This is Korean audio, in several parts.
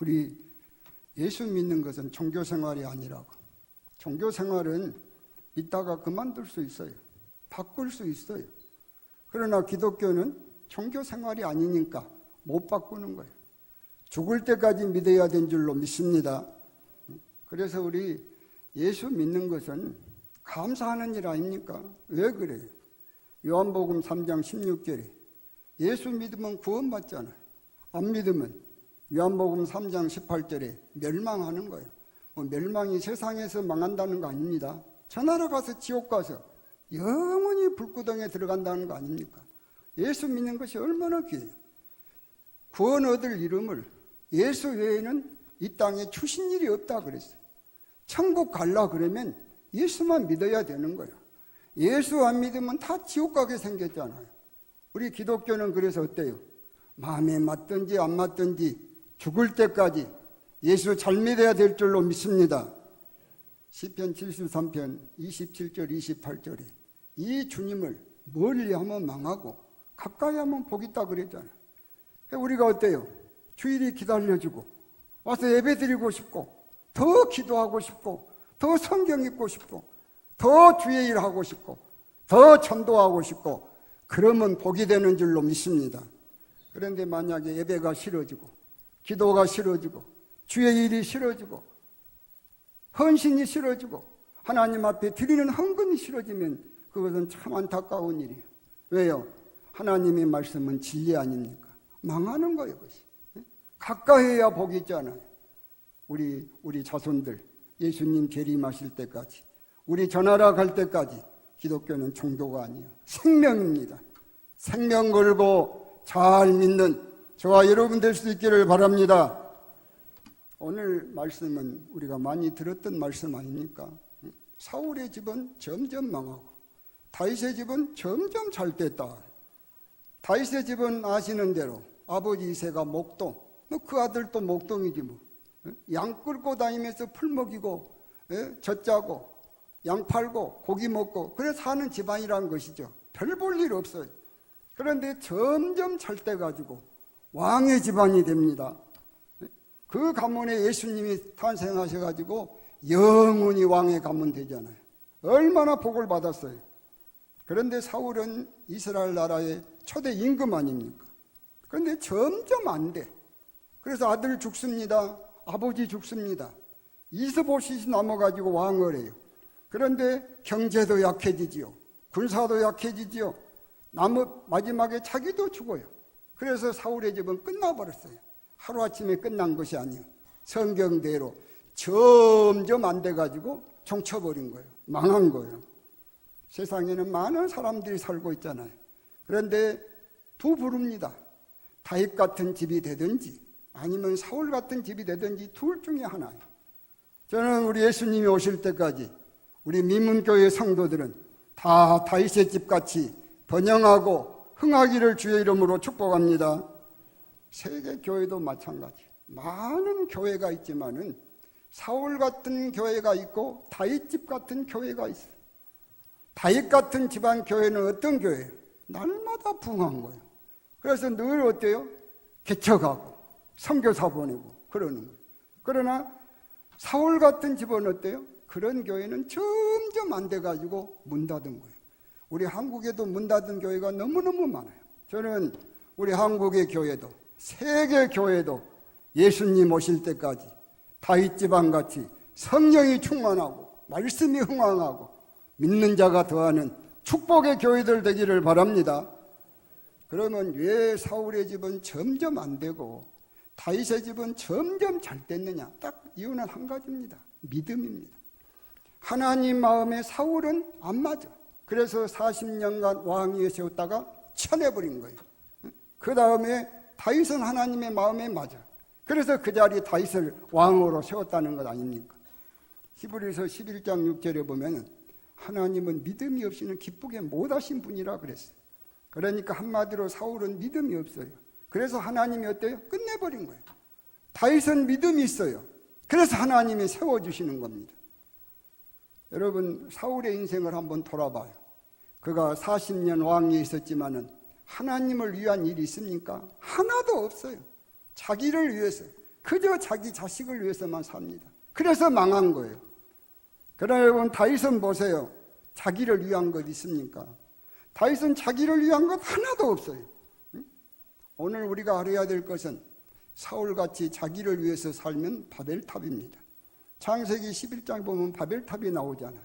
우리 예수 믿는 것은 종교생활이 아니라고. 종교생활은 이따가 그만둘 수 있어요. 바꿀 수 있어요. 그러나 기독교는 종교생활이 아니니까 못 바꾸는 거예요. 죽을 때까지 믿어야 된 줄로 믿습니다. 그래서 우리 예수 믿는 것은 감사하는 일 아닙니까? 왜 그래요? 요한복음 3장 16절에 예수 믿으면 구원받잖아요. 안 믿으면 요한복음 3장 18절에 멸망하는 거예요. 멸망이 세상에서 망한다는 거 아닙니다. 저 나라 가서 지옥 가서 영원히 불구덩이에 들어간다는 거 아닙니까? 예수 믿는 것이 얼마나 귀해요. 구원 얻을 이름을 예수 외에는 이 땅에 주신 일이 없다 그랬어요. 천국 갈라 그러면 예수만 믿어야 되는 거예요. 예수 안 믿으면 다 지옥 가게 생겼잖아요. 우리 기독교는 그래서 어때요? 마음에 맞든지 안 맞든지 죽을 때까지 예수 잘 믿어야 될 줄로 믿습니다. 시편 73편 27절 28절에 이 주님을 멀리 하면 망하고 가까이 하면 복 있다 그랬잖아요. 우리가 어때요? 주일이 기다려주고 와서 예배 드리고 싶고 더 기도하고 싶고 더 성경 읽고 싶고 더 주의 일 하고 싶고 더 전도하고 싶고 그러면 복이 되는 줄로 믿습니다. 그런데 만약에 예배가 싫어지고 기도가 싫어지고 주의 일이 싫어지고 헌신이 싫어지고 하나님 앞에 드리는 헌금이 싫어지면 그것은 참 안타까운 일이에요. 왜요? 하나님의 말씀은 진리 아닙니까? 망하는 거예요. 그것이. 가까이 해야 복이 있잖아요. 우리 자손들 예수님 재림하실 때까지 우리 전하라 갈 때까지 기독교는 종교가 아니에요. 생명입니다. 생명 걸고 잘 믿는 저와 여러분 될 수 있기를 바랍니다. 오늘 말씀은 우리가 많이 들었던 말씀 아닙니까? 사울의 집은 점점 망하고 다윗의 집은 점점 잘 됐다. 다윗의 집은 아시는 대로 아버지 이새가 목동, 그 아들도 목동이지 뭐. 양 끌고 다니면서 풀 먹이고 젖 짜고 양 팔고 고기 먹고 그래서 사는 집안이라는 것이죠. 별 볼 일 없어요. 그런데 점점 잘 돼 가지고 왕의 집안이 됩니다. 그 가문에 예수님이 탄생하셔 가지고 영원히 왕의 가문 되잖아요. 얼마나 복을 받았어요. 그런데 사울은 이스라엘 나라의 초대 임금 아닙니까? 그런데 점점 안 돼. 그래서 아들 죽습니다. 아버지 죽습니다. 이스보셋이 남아가지고 왕을 해요. 그런데 경제도 약해지지요. 군사도 약해지지요. 마지막에 자기도 죽어요. 그래서 사울의 집은 끝나버렸어요. 하루아침에 끝난 것이 아니에요. 성경대로 점점 안 돼가지고 종쳐버린 거예요. 망한 거예요. 세상에는 많은 사람들이 살고 있잖아요. 그런데 두 부류입니다. 다윗 같은 집이 되든지 아니면 사울 같은 집이 되든지 둘 중에 하나예요. 저는 우리 예수님이 오실 때까지 우리 민문교회 성도들은 다 다윗의 집같이 번영하고 흥하기를 주의 이름으로 축복합니다. 세계 교회도 마찬가지. 많은 교회가 있지만은 사울 같은 교회가 있고 다윗 집 같은 교회가 있어요. 다윗 같은 집안 교회는 어떤 교회예요? 날마다 부흥한 거예요. 그래서 늘 어때요? 개척하고 선교사 보내고 그러는 거예요. 그러나 사울 같은 집은 어때요? 그런 교회는 점점 안 돼가지고 문 닫은 거예요. 우리 한국에도 문 닫은 교회가 너무너무 많아요. 저는 우리 한국의 교회도 세계 교회도 예수님 오실 때까지 다윗 집안같이 성령이 충만하고 말씀이 흥왕하고 믿는 자가 더하는 축복의 교회들 되기를 바랍니다. 그러면 왜 사울의 집은 점점 안 되고 다윗의 집은 점점 잘 됐느냐? 딱 이유는 한 가지입니다. 믿음입니다. 하나님 마음에 사울은 안 맞아. 그래서 40년간 왕위에 세웠다가 쳐내버린 거예요. 그 다음에 다윗은 하나님의 마음에 맞아. 그래서 그 자리에 다윗을 왕으로 세웠다는 것 아닙니까? 히브리서 11장 6절에 보면 하나님은 믿음이 없이는 기쁘게 못하신 분이라 그랬어요. 그러니까 한마디로 사울은 믿음이 없어요. 그래서 하나님이 어때요? 끝내버린 거예요. 다윗은 믿음이 있어요. 그래서 하나님이 세워주시는 겁니다. 여러분 사울의 인생을 한번 돌아봐요. 그가 40년 왕위에 있었지만은 하나님을 위한 일이 있습니까? 하나도 없어요. 자기를 위해서 그저 자기 자식을 위해서만 삽니다. 그래서 망한 거예요. 그러나 여러분, 다윗은 보세요. 자기를 위한 것 있습니까? 다윗은 자기를 위한 것 하나도 없어요. 오늘 우리가 알아야 될 것은 사울같이 자기를 위해서 살면 바벨탑입니다. 창세기 11장 보면 바벨탑이 나오잖아요.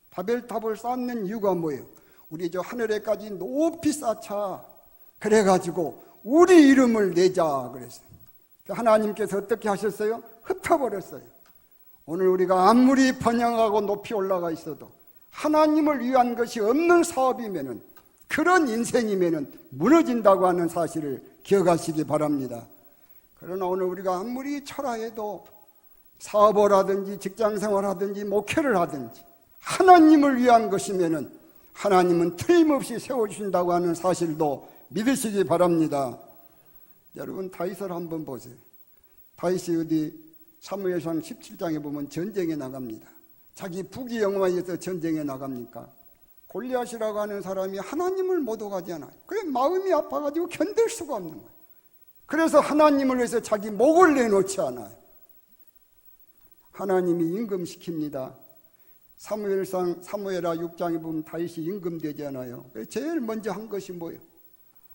바벨탑을 쌓는 이유가 뭐예요? 우리 저 하늘에까지 높이 쌓자. 그래가지고 우리 이름을 내자 그랬어요. 하나님께서 어떻게 하셨어요? 흩어버렸어요. 오늘 우리가 아무리 번영하고 높이 올라가 있어도 하나님을 위한 것이 없는 사업이면은, 그런 인생이면은 무너진다고 하는 사실을 기억하시기 바랍니다. 그러나 오늘 우리가 아무리 철학해도 사업을 하든지 직장생활 하든지 목회를 하든지 하나님을 위한 것이면은 하나님은 틀림없이 세워주신다고 하는 사실도 믿으시기 바랍니다. 여러분, 다윗을 한번 보세요. 다윗이 어디 사무엘상 17장에 보면 전쟁에 나갑니다. 자기 부귀 영화에 의해서 전쟁에 나갑니까? 골리앗이라고 하는 사람이 하나님을 못 오가잖아요. 그래 마음이 아파가지고 견딜 수가 없는 거예요. 그래서 하나님을 위해서 자기 목을 내놓지 않아요. 하나님이 임금시킵니다. 사무엘하 6장에 보면 다윗이 임금되잖아요. 제일 먼저 한 것이 뭐예요?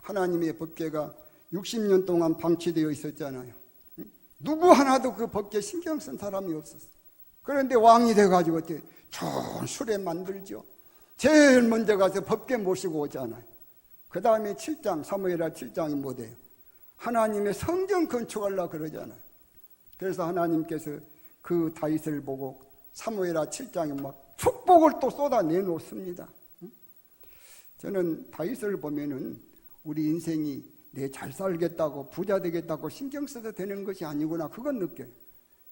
하나님의 법궤가 60년 동안 방치되어 있었잖아요. 누구 하나도 그 법궤 신경 쓴 사람이 없었어요. 그런데 왕이 돼가지고 어떻게 좋은 수레 만들죠. 제일 먼저 가서 법궤 모시고 오잖아요. 그 다음에 7장, 사무엘하 7장이 뭐 돼요? 하나님의 성전 건축하려고 그러잖아요. 그래서 하나님께서 그 다윗을 보고 사무엘하 7장에 막 축복을 또 쏟아내 놓습니다. 저는 다윗을 보면은 우리 인생이 내 잘 살겠다고 부자 되겠다고 신경 써도 되는 것이 아니구나, 그건 느껴요.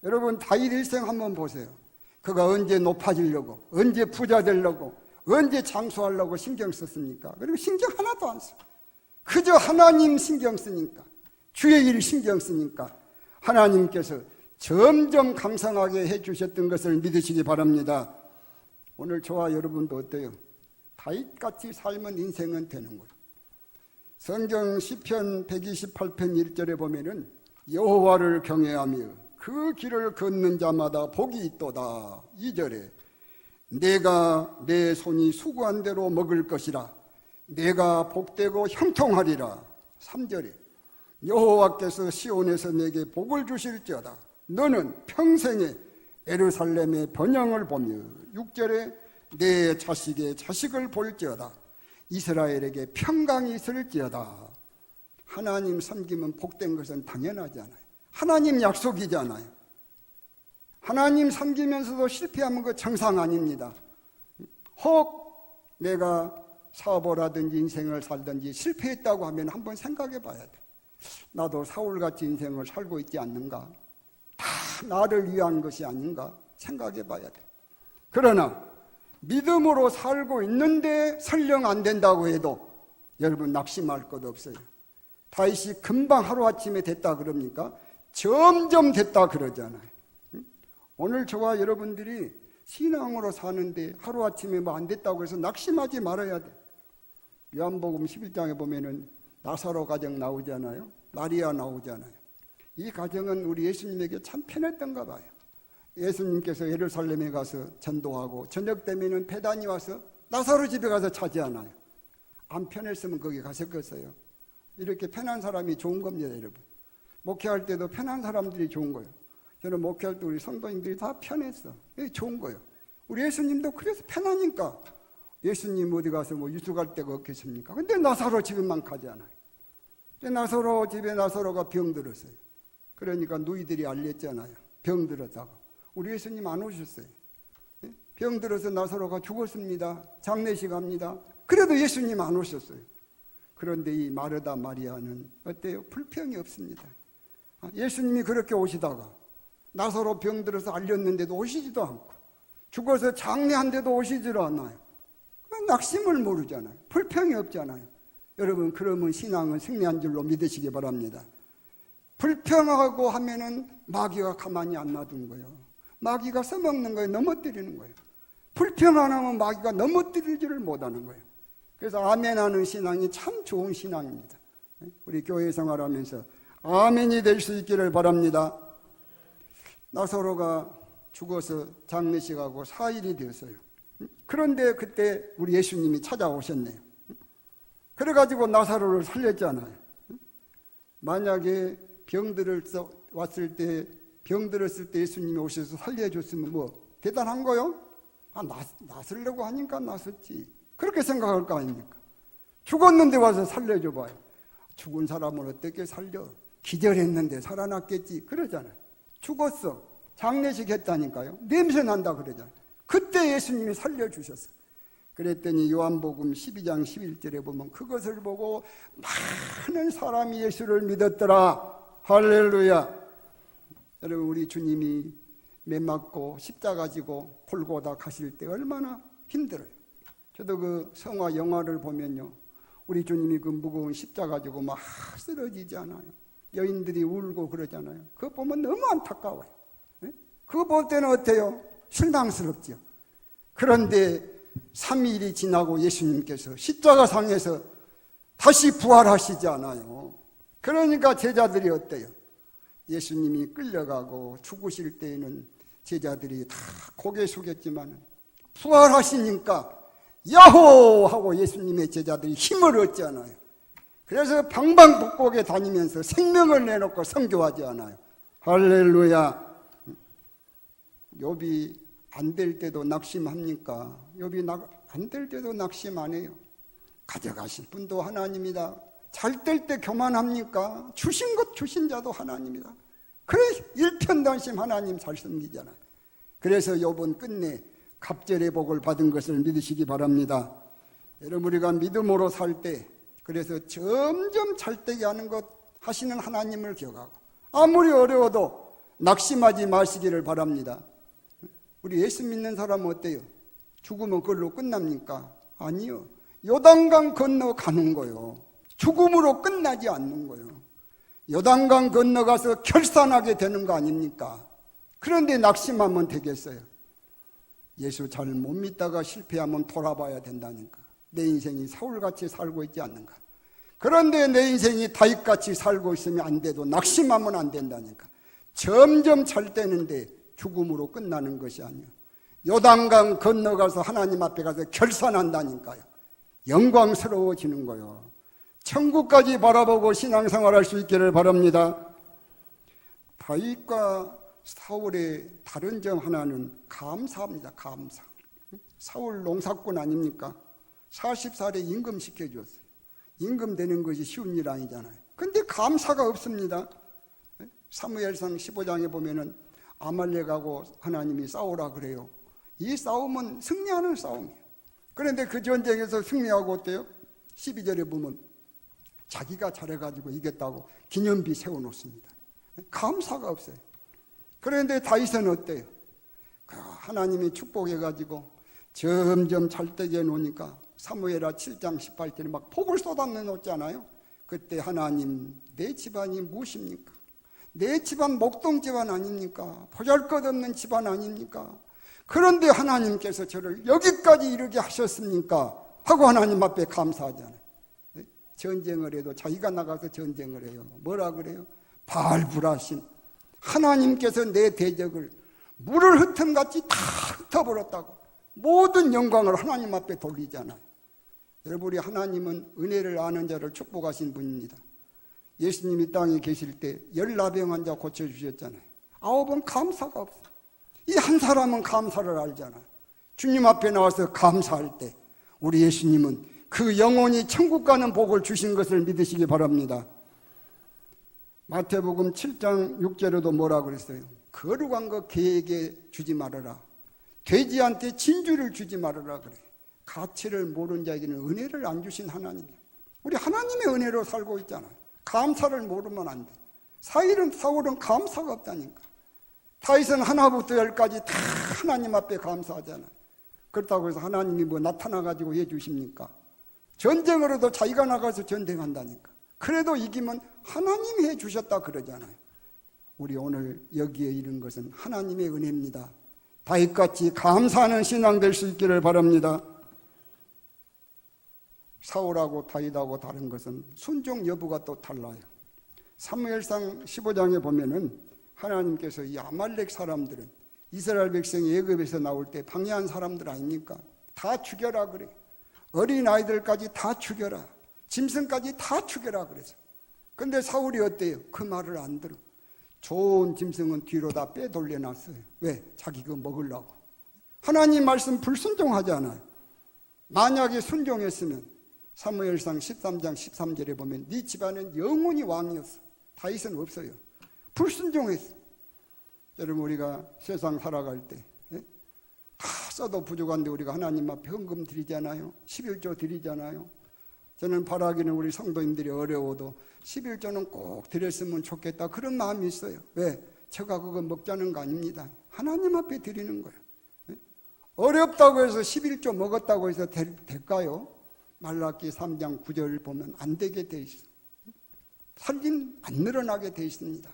여러분, 다윗 일생 한번 보세요. 그가 언제 높아지려고, 언제 부자 되려고, 언제 장수하려고 신경 썼습니까? 그리고 신경 하나도 안 써. 그저 하나님 신경 쓰니까, 주의 일 신경 쓰니까 하나님께서 점점 강성하게 해주셨던 것을 믿으시기 바랍니다. 오늘 저와 여러분도 어때요? 다윗같이 살면 인생은 되는 거예요. 성경 시편 128편 1절에 보면은 여호와를 경외하며 그 길을 걷는 자마다 복이 있도다. 2절에 내가 내 손이 수고한 대로 먹을 것이라, 내가 복되고 형통하리라. 3절에 여호와께서 시온에서 내게 복을 주실지어다. 너는 평생에 예루살렘의 번영을 보며. 6절에 내 자식의 자식을 볼지어다. 이스라엘에게 평강이 있을지어다. 하나님 섬기면 복된 것은 당연하잖아요. 하나님 약속이잖아요. 하나님 섬기면서도 실패하면 그 정상 아닙니다. 혹 내가 사업을 하든지 인생을 살든지 실패했다고 하면 한번 생각해 봐야 돼. 나도 사울같이 인생을 살고 있지 않는가? 다 나를 위한 것이 아닌가 생각해 봐야 돼. 그러나 믿음으로 살고 있는데 설령 안 된다고 해도 여러분 낙심할 것 없어요. 다윗이 금방 하루아침에 됐다 그럽니까? 점점 됐다 그러잖아요. 오늘 저와 여러분들이 신앙으로 사는데 하루아침에 뭐 안 됐다고 해서 낙심하지 말아야 돼. 요한복음 11장에 보면은 나사로 가정 나오잖아요. 마리아 나오잖아요. 이 가정은 우리 예수님에게 참 편했던가 봐요. 예수님께서 예루살렘에 가서 전도하고 저녁 되면은 배단이 와서 나사로 집에 가서 차지하나요? 안 편했으면 거기 가셨겠어요. 이렇게 편한 사람이 좋은 겁니다, 여러분. 목회할 때도 편한 사람들이 좋은 거예요. 저는 목회할 때 우리 성도님들이 다 편했어. 이게 좋은 거예요. 우리 예수님도 그래서 편하니까. 예수님 어디 가서 뭐 유수 갈 데가 없겠습니까? 근데 나사로 집에만 가잖아요. 나사로 집에 나사로가 병들었어요. 그러니까 누이들이 알렸잖아요. 병들었다고. 우리 예수님 안 오셨어요. 병들어서 나사로가 죽었습니다. 장례식 합니다. 그래도 예수님 안 오셨어요. 그런데 이 마르다 마리아는 어때요? 불평이 없습니다. 예수님이 그렇게 오시다가 나사로 병들어서 알렸는데도 오시지도 않고 죽어서 장례한데도 오시지도 않아요. 낙심을 모르잖아요. 불평이 없잖아요. 여러분, 그러면 신앙은 승리한 줄로 믿으시기 바랍니다. 불평하고 하면은 마귀가 가만히 안 놔둔 거예요. 마귀가 써먹는 거예요. 넘어뜨리는 거예요. 불평 안 하면 마귀가 넘어뜨리지를 못하는 거예요. 그래서 아멘하는 신앙이 참 좋은 신앙입니다. 우리 교회 생활하면서 아멘이 될 수 있기를 바랍니다. 나사로가 죽어서 장례식하고 4일이 되었어요. 그런데 그때 우리 예수님이 찾아오셨네요. 그래가지고 나사로를 살렸잖아요. 만약에 왔을 때 병들었을 때 예수님이 오셔서 살려줬으면 뭐 대단한 거요? 나서려고 하니까 나섰지. 그렇게 생각할 거 아닙니까? 죽었는데 와서 살려줘 봐요. 죽은 사람을 어떻게 살려? 기절했는데 살아났겠지. 그러잖아요. 죽었어. 장례식 했다니까요. 냄새 난다 그러잖아요. 그때 예수님이 살려주셨어요. 그랬더니 요한복음 12장 11절에 보면 그것을 보고 많은 사람이 예수를 믿었더라. 할렐루야. 여러분, 우리 주님이 매 맞고 십자가 지고 골고다 가실 때 얼마나 힘들어요. 저도 그 성화 영화를 보면요, 우리 주님이 그 무거운 십자가 지고 막 쓰러지지 않아요. 여인들이 울고 그러잖아요. 그거 보면 너무 안타까워요. 그거 볼 때는 어때요? 실망스럽죠. 그런데 3일이 지나고 예수님께서 십자가상에서 다시 부활하시지 않아요. 그러니까 제자들이 어때요? 예수님이 끌려가고 죽으실 때에는 제자들이 다 고개 숙였지만 부활하시니까 야호! 하고 예수님의 제자들이 힘을 얻지 않아요. 그래서 방방곡곡에 다니면서 생명을 내놓고 선교하지 않아요. 할렐루야. 욥이 안 될 때도 낙심합니까? 욥이 안 될 때도 낙심 안 해요. 가져가신 분도 하나님이다. 잘 될 때 교만합니까? 주신 것 주신 자도 하나님이다. 그래 일편단심 하나님 잘 섬기잖아요. 그래서 욥은 끝내 갑절의 복을 받은 것을 믿으시기 바랍니다. 여러분, 우리가 믿음으로 살 때 그래서 점점 잘되게 하는 것 하시는 하나님을 기억하고 아무리 어려워도 낙심하지 마시기를 바랍니다. 우리 예수 믿는 사람은 어때요? 죽으면 그걸로 끝납니까? 아니요. 요단강 건너가는 거요. 죽음으로 끝나지 않는 거예요. 요단강 건너가서 결산하게 되는 거 아닙니까? 그런데 낙심하면 되겠어요? 예수 잘 못 믿다가 실패하면 돌아봐야 된다니까. 내 인생이 사울같이 살고 있지 않는가. 그런데 내 인생이 다윗같이 살고 있으면 안 돼도 낙심하면 안 된다니까. 점점 잘 되는데 죽음으로 끝나는 것이 아니에요. 요단강 건너가서 하나님 앞에 가서 결산한다니까요. 영광스러워지는 거예요. 천국까지 바라보고 신앙생활할 수 있기를 바랍니다. 다윗과 사울의 다른 점 하나는 감사합니다. 감사. 사울 농사꾼 아닙니까? 40살에 임금 시켜주었어요. 임금 되는 것이 쉬운 일 아니잖아요. 근데 감사가 없습니다. 사무엘상 15장에 보면은 아말렉하고 하나님이 싸우라 그래요. 이 싸움은 승리하는 싸움이에요. 그런데 그 전쟁에서 승리하고 어때요? 12절에 보면 자기가 잘해가지고 이겼다고 기념비 세워놓습니다. 감사가 없어요. 그런데 다윗은 어때요? 하나님이 축복해가지고 점점 잘되게 해놓으니까 사무엘하 7장 18절에 막 복을 쏟아내 놓잖아요. 그때 하나님, 내 집안이 무엇입니까? 내 집안 목동 집안 아닙니까? 보잘것없는 집안 아닙니까? 그런데 하나님께서 저를 여기까지 이르게 하셨습니까? 하고 하나님 앞에 감사하잖아요. 전쟁을 해도 자기가 나가서 전쟁을 해요. 뭐라 그래요? 발불하신 하나님께서 내 대적을 물을 흩음같이 다 흩어버렸다고 모든 영광을 하나님 앞에 돌리잖아요. 여러분, 우리 하나님은 은혜를 아는 자를 축복하신 분입니다. 예수님이 땅에 계실 때 19병 환자 고쳐주셨잖아요. 9은 감사가 없어요. 이 한 사람은 감사를 알잖아요. 주님 앞에 나와서 감사할 때 우리 예수님은 그 영혼이 천국 가는 복을 주신 것을 믿으시기 바랍니다. 마태복음 7장 6절에도 뭐라 그랬어요? 거룩한 거 개에게 주지 말아라. 돼지한테 진주를 주지 말아라 그래. 가치를 모르는 자에게는 은혜를 안 주신 하나님이에요. 우리 하나님의 은혜로 살고 있잖아요. 감사를 모르면 안 돼. 사울은 감사가 없다니까. 다윗은 하나부터 열까지 다 하나님 앞에 감사하잖아요. 그렇다고 해서 하나님이 뭐 나타나가지고 해주십니까? 전쟁으로도 자기가 나가서 전쟁한다니까. 그래도 이기면 하나님이 해주셨다 그러잖아요. 우리 오늘 여기에 이른 것은 하나님의 은혜입니다. 다윗같이 감사하는 신앙 될 수 있기를 바랍니다. 사울하고 다윗하고 다른 것은 순종 여부가 또 달라요. 사무엘상 15장에 보면은 하나님께서 이 아말렉 사람들은 이스라엘 백성이 애굽에서 나올 때 방해한 사람들 아닙니까? 다 죽여라 그래. 어린 아이들까지 다 죽여라. 짐승까지 다 죽여라 그래서. 근데 사울이 어때요? 그 말을 안 들어. 좋은 짐승은 뒤로 다 빼돌려놨어요. 왜? 자기 그거 먹으려고. 하나님 말씀 불순종하잖아요. 만약에 순종했으면 사무엘상 13장 13절에 보면 네 집안은 영원히 왕이었어. 다윗은 없어요. 불순종했어. 여러분, 우리가 세상 살아갈 때 다 써도 부족한데 우리가 하나님 앞에 헌금 드리잖아요. 11조 드리잖아요. 저는 바라기는 우리 성도님들이 어려워도 11조는 꼭 드렸으면 좋겠다, 그런 마음이 있어요. 왜? 제가 그거 먹자는 거 아닙니다. 하나님 앞에 드리는 거예요. 어렵다고 해서 11조 먹었다고 해서 될까요? 말라기 3장 9절 보면 안 되게 돼 있어요. 살림 안 늘어나게 돼 있습니다.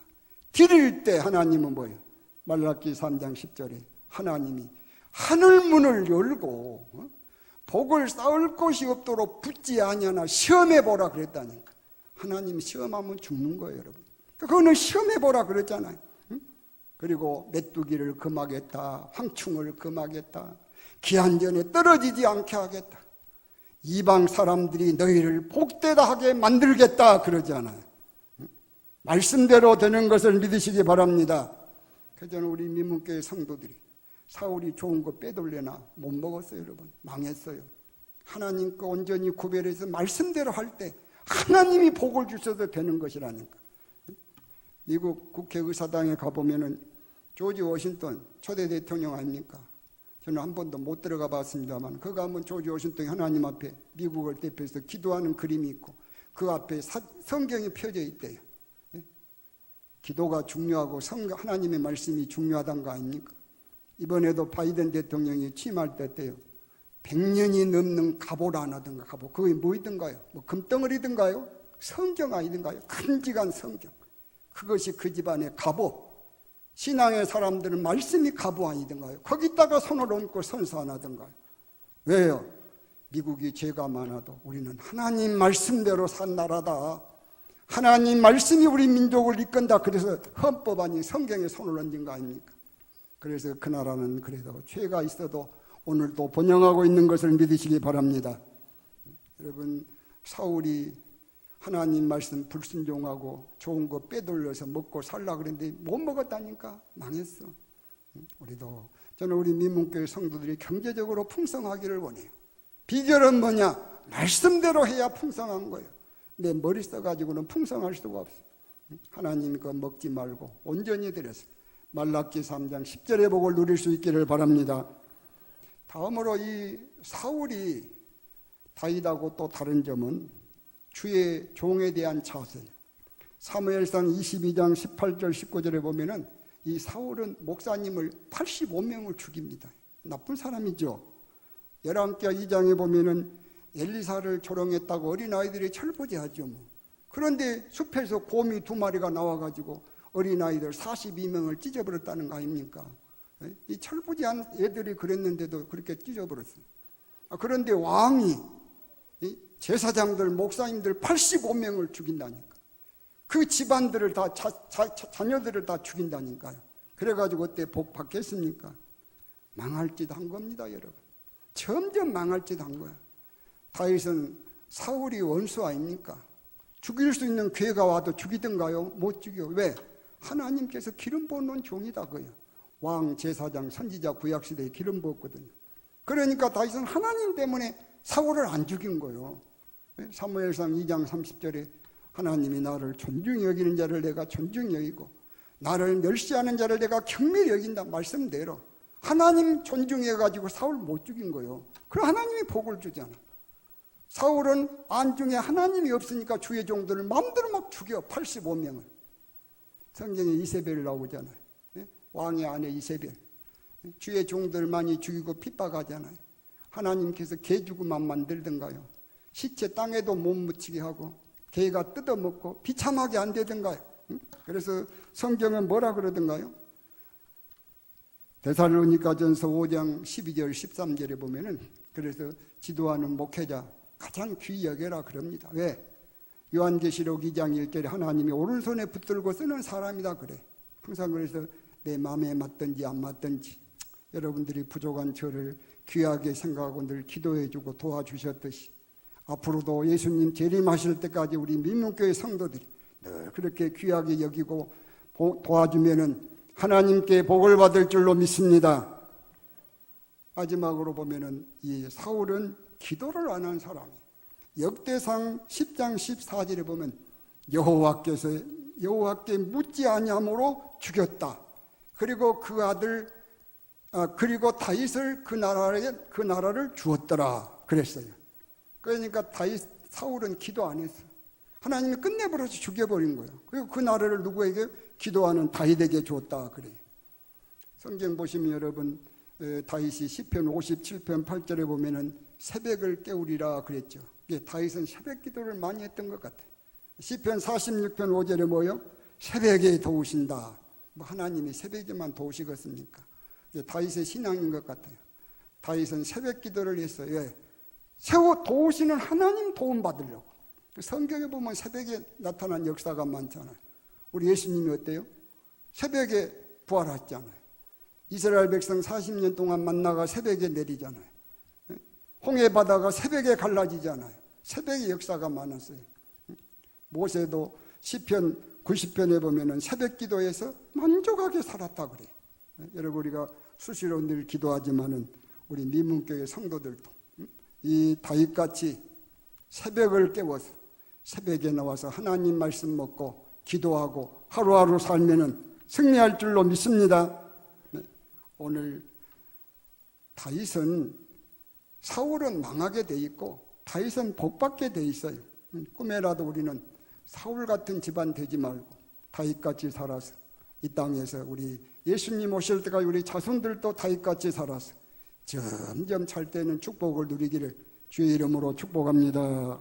드릴 때 하나님은 뭐예요? 말라기 3장 10절에 하나님이 하늘 문을 열고 복을 쌓을 곳이 없도록 붙지 아니하나 시험해보라 그랬다니까. 하나님 시험하면 죽는 거예요, 여러분. 그거는 시험해보라 그랬잖아요. 그리고 메뚜기를 금하겠다, 황충을 금하겠다, 기한전에 떨어지지 않게 하겠다, 이방 사람들이 너희를 복되다 하게 만들겠다 그러잖아요. 말씀대로 되는 것을 믿으시기 바랍니다. 그전에 우리 민문교회 성도들이 사울이 좋은 거 빼돌려나 못 먹었어요, 여러분. 망했어요. 하나님과 온전히 구별해서 말씀대로 할 때 하나님이 복을 주셔도 되는 것이라니까. 미국 국회의사당에 가보면은 조지 워싱턴 초대 대통령 아닙니까? 저는 한 번도 못 들어가 봤습니다만 그거 한번 조지 워싱턴이 하나님 앞에 미국을 대표해서 기도하는 그림이 있고 그 앞에 성경이 펴져 있대요. 기도가 중요하고 하나님의 말씀이 중요하다는 거 아닙니까? 이번에도 바이든 대통령이 취임할 때 때요, 100년이 넘는 갑오를 안 하던가. 갑오, 그게 뭐이든가요? 뭐 금덩어리든가요? 성경 아니든가요? 큼직한 성경. 그것이 그 집안의 갑오. 신앙의 사람들은 말씀이 갑오 아니든가요? 거기다가 손을 얹고 선서 안 하던가요? 왜요? 미국이 죄가 많아도 우리는 하나님 말씀대로 산 나라다. 하나님 말씀이 우리 민족을 이끈다. 그래서 헌법 아닌 성경에 손을 얹은 거 아닙니까? 그래서 그 나라는 그래도 죄가 있어도 오늘도 번영하고 있는 것을 믿으시기 바랍니다. 여러분, 사울이 하나님 말씀 불순종하고 좋은 거 빼돌려서 먹고 살라 그랬는데 못 먹었다니까. 망했어. 우리도, 저는 우리 민문교회 성도들이 경제적으로 풍성하기를 원해요. 비결은 뭐냐? 말씀대로 해야 풍성한 거예요. 내 머리 써가지고는 풍성할 수가 없어. 하나님 거 먹지 말고 온전히 드려서 말라기 3장 10절의 복을 누릴 수 있기를 바랍니다. 다음으로 이 사울이 다윗하고 또 다른 점은 주의 종에 대한 자세. 사무엘상 22장 18절 19절에 보면은 이 사울은 목사님을 85명을 죽입니다. 나쁜 사람이죠. 열왕기하 2장에 보면은 엘리사를 조롱했다고 어린아이들이 철부지하죠. 뭐. 그런데 숲에서 곰이 2마리가 나와가지고 어린아이들 42명을 찢어버렸다는 거 아닙니까? 이 철부지한 애들이 그랬는데도 그렇게 찢어버렸어요. 그런데 왕이 제사장들, 목사님들 85명을 죽인다니까. 그 집안들을 다 자녀들을 다 죽인다니까요. 그래가지고 어때 복 받겠습니까? 망할 짓 한 겁니다, 여러분. 점점 망할 짓 한 거야. 다윗은 사울이 원수 아닙니까? 죽일 수 있는 기회가 와도 죽이던가요? 못 죽여. 왜? 하나님께서 기름 부어놓은 종이다 그요. 왕, 제사장, 선지자 구약시대에 기름 부었거든요. 그러니까 다윗은 하나님 때문에 사울을 안 죽인 거예요. 사무엘상 2장 30절에 하나님이 나를 존중히 여기는 자를 내가 존중히 여기고 나를 멸시하는 자를 내가 경멸히 여긴다 말씀대로 하나님 존중해가지고 사울 못 죽인 거예요. 그럼 하나님이 복을 주잖아. 사울은 안중에 하나님이 없으니까 주의 종들을 마음대로 막 죽여. 85명을. 성경에 이세벨 나오잖아요. 왕의 아내 이세벨. 주의 종들 많이 죽이고 핍박하잖아요. 하나님께서 개 죽음만 만들던가요? 시체 땅에도 못 묻히게 하고 개가 뜯어먹고 비참하게 안 되던가요? 그래서 성경은 뭐라 그러던가요? 데살로니가전서 5장 12절 13절에 보면은 그래서 지도하는 목회자 가장 귀히 여겨라 그럽니다. 왜? 요한계시록 2장 1절에 하나님이 오른손에 붙들고 쓰는 사람이다 그래. 항상 그래서 내 마음에 맞든지 안 맞든지 여러분들이 부족한 저를 귀하게 생각하고 늘 기도해주고 도와주셨듯이 앞으로도 예수님 재림하실 때까지 우리 민문교회 성도들이 늘 그렇게 귀하게 여기고 도와주면은 하나님께 복을 받을 줄로 믿습니다. 마지막으로 보면은 이 사울은 기도를 안 한 사람이에요. 역대상 10장 14절에 보면 여호와께 묻지 아니함으로 죽였다. 그리고 그 아들 그리고 다윗을 그 나라를 주었더라 그랬어요. 그러니까 사울은 기도 안 했어. 하나님이 끝내버려서 죽여버린 거예요. 그리고 그 나라를 누구에게? 기도하는 다윗에게 줬다 그래요. 성경 보시면 여러분 다윗이 시편 57편 8절에 보면은 새벽을 깨우리라 그랬죠. 다윗은 새벽 기도를 많이 했던 것 같아요. 시편 46편 5절에 뭐요? 새벽에 도우신다. 뭐 하나님이 새벽에만 도우시겠습니까? 다윗의 신앙인 것 같아요. 다윗은 새벽 기도를 했어요. 왜? 도우시는 하나님 도움 받으려고. 성경에 보면 새벽에 나타난 역사가 많잖아요. 우리 예수님이 어때요? 새벽에 부활하셨잖아요. 이스라엘 백성 40년 동안 만나가 새벽에 내리잖아요. 홍해 바다가 새벽에 갈라지잖아요. 새벽의 역사가 많았어요. 모세도 시편 90편에 보면은 새벽 기도에서 만족하게 살았다 그래요. 여러분 우리가 수시로 늘 기도하지만은 우리 민문교회 성도들도 이 다윗같이 새벽을 깨워서 새벽에 나와서 하나님 말씀 먹고 기도하고 하루하루 살면은 승리할 줄로 믿습니다. 오늘 다윗은 사울은 망하게 돼 있고 다윗은 복받게 돼 있어요. 꿈에라도 우리는 사울 같은 집안 되지 말고 다윗같이 살아서 이 땅에서 우리 예수님 오실 때까지 우리 자손들도 다윗같이 살아서 점점 잘 되는 축복을 누리기를 주의 이름으로 축복합니다.